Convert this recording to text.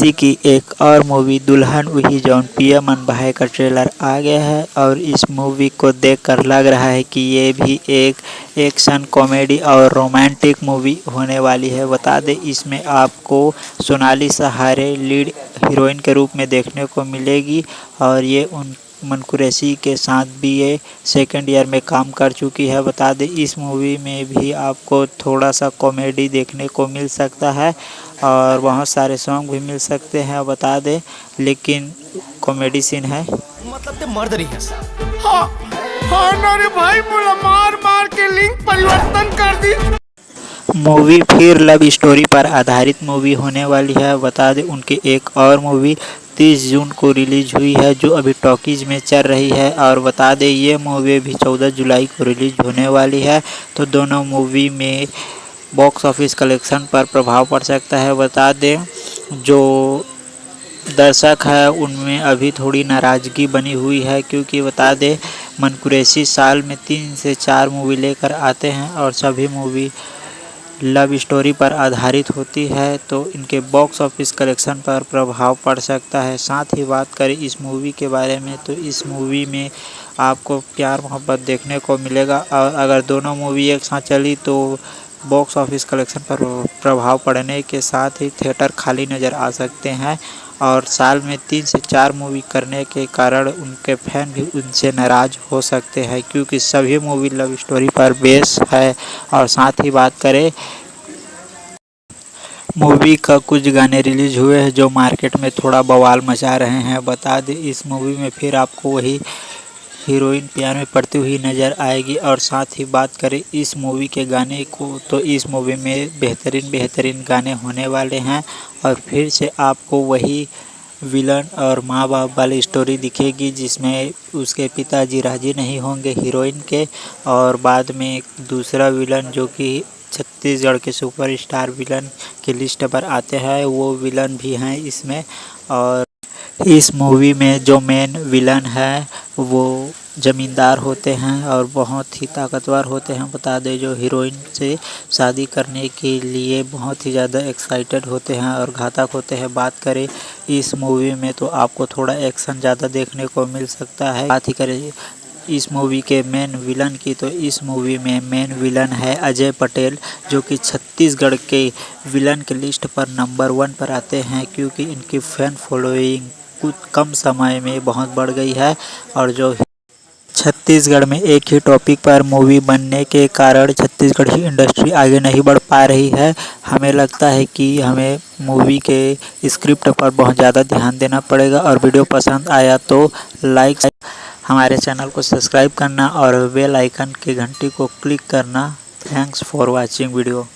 मनकुरेशी की एक और मूवी दुल्हन वही जौन पिया मन बहाए का ट्रेलर आ गया है और इस मूवी को देखकर लग रहा है कि ये भी एक एक्शन कॉमेडी और रोमांटिक मूवी होने वाली है। बता दें इसमें आपको सोनाली सहारे लीड हीरोइन के रूप में देखने को मिलेगी और ये उन मनकुरेशी के साथ भी ये सेकंड ईयर में काम कर चुकी है। बता दें इस मूवी में भी आपको थोड़ा सा कॉमेडी देखने को मिल सकता है और बहुत सारे सॉन्ग भी मिल सकते हैं। बता दें लेकिन कॉमेडी सीन है। मतलब ते मर्द नहीं है। हाँ हाँ ना रे भाई, बोला मार मार के लिंक परिवर्तन कर दी। मूवी फिर लव स्टोरी पर आधारित मूवी होने वाली है। बता दें उनकी एक और मूवी 30 जून को रिलीज हुई है जो अभी टॉकीज में चल रही है और बता दें ये मूवी भी 14 जुलाई को रिलीज होने वाली है। तो दोनों मूवी में बॉक्स ऑफिस कलेक्शन पर प्रभाव पड़ सकता है। बता दें जो दर्शक है उनमें अभी थोड़ी नाराज़गी बनी हुई है क्योंकि बता दें मनकुरेशी साल में 3 से 4 मूवी लेकर आते हैं और सभी मूवी लव स्टोरी पर आधारित होती है, तो इनके बॉक्स ऑफिस कलेक्शन पर प्रभाव पड़ सकता है। साथ ही बात करें इस मूवी के बारे में तो इस मूवी में आपको प्यार मोहब्बत देखने को मिलेगा और अगर दोनों मूवी एक साथ चली तो बॉक्स ऑफिस कलेक्शन पर प्रभाव पड़ने के साथ ही थिएटर खाली नज़र आ सकते हैं और साल में 3 से 4 मूवी करने के कारण उनके फैन भी उनसे नाराज़ हो सकते हैं क्योंकि सभी मूवी लव स्टोरी पर बेस है। और साथ ही बात करें मूवी का कुछ गाने रिलीज हुए हैं जो मार्केट में थोड़ा बवाल मचा रहे हैं। बता दें इस मूवी में फिर आपको वही हीरोइन प्यार में पड़ती हुई नज़र आएगी और साथ ही बात करें इस मूवी के गाने को तो इस मूवी में बेहतरीन गाने होने वाले हैं और फिर से आपको वही विलन और माँ बाप वाली स्टोरी दिखेगी जिसमें उसके पिताजी राजी नहीं होंगे हीरोइन के और बाद में एक दूसरा विलन जो कि छत्तीसगढ़ के सुपरस्टार विलन की लिस्ट पर आते हैं वो विलन भी हैं इसमें। और इस मूवी में जो मेन विलन है वो ज़मींदार होते हैं और बहुत ही ताकतवर होते हैं। बता दें जो हीरोइन से शादी करने के लिए बहुत ही ज़्यादा एक्साइटेड होते हैं और घातक होते हैं। बात करें इस मूवी में तो आपको थोड़ा एक्शन ज़्यादा देखने को मिल सकता है। बात ही करें इस मूवी के मेन विलन की तो इस मूवी में मेन विलन है अजय पटेल जो कि छत्तीसगढ़ के विलन की लिस्ट पर नंबर 1 पर आते हैं क्योंकि इनकी फैन फॉलोइंग कुछ कम समय में बहुत बढ़ गई है और जो छत्तीसगढ़ में एक ही टॉपिक पर मूवी बनने के कारण छत्तीसगढ़ की इंडस्ट्री आगे नहीं बढ़ पा रही है। हमें लगता है कि हमें मूवी के स्क्रिप्ट पर बहुत ज़्यादा ध्यान देना पड़ेगा और वीडियो पसंद आया तो लाइक, हमारे चैनल को सब्सक्राइब करना और बेल आइकन की घंटी को क्लिक करना। Thanks for watching video.